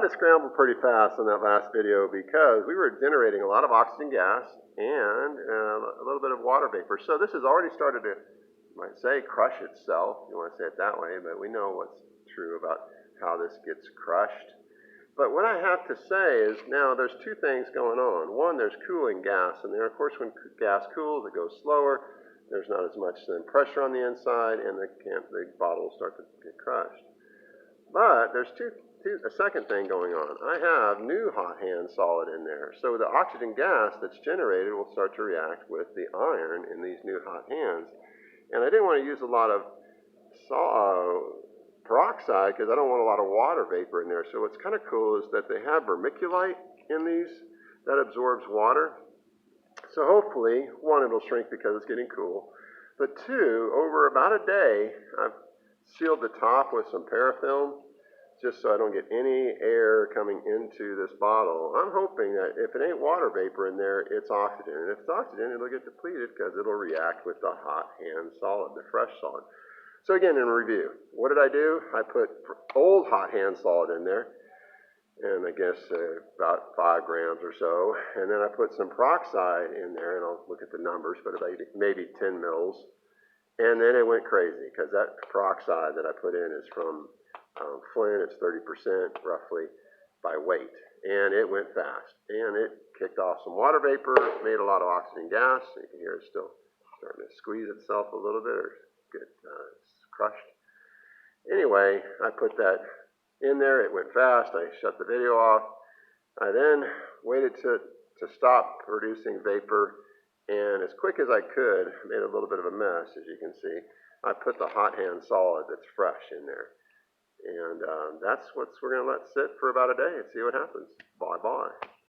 to scramble pretty fast on that last video because we were generating a lot of oxygen gas and a little bit of water vapor. So this has already started to, you might say, crush itself. You want to say it that way, but we know what's true about how this gets crushed. But what I have to say is now there's two things going on. One, there's cooling gas in there. Of course, when gas cools, it goes slower. There's not as much then pressure on the inside, and the bottle will start to get crushed. But there's a second thing going on. I have new hot hand solid in there. So the oxygen gas that's generated will start to react with the iron in these new hot hands. And I didn't want to use a lot of peroxide because I don't want a lot of water vapor in there. So what's kind of cool is that they have vermiculite in these that absorbs water. So hopefully, one, it'll shrink because it's getting cool. But two, over about a day, I've sealed the top with some parafilm just so I don't get any air coming into this bottle. I'm hoping that if it ain't water vapor in there, it's oxygen. And if it's oxygen, it'll get depleted because it'll react with the hot hand solid, the fresh solid. So again, in review, what did I do? I put old hot hand solid in there, and I guess about 5 grams or so. And then I put some peroxide in there, and I'll look at the numbers, but about maybe 10 mils. And then it went crazy because that peroxide that I put in is from Flint. It's 30% roughly by weight, and it went fast. And it kicked off some water vapor, made a lot of oxygen gas. You can hear it's still starting to squeeze itself a little bit or get crushed. Anyway, I put that in there. It went fast. I shut the video off. I then waited to stop producing vapor, and as quick as I could, made a little bit of a mess, as you can see. I put the hot hand solid that's fresh in there. And that's what we're going to let sit for about a day and see what happens. Bye-bye.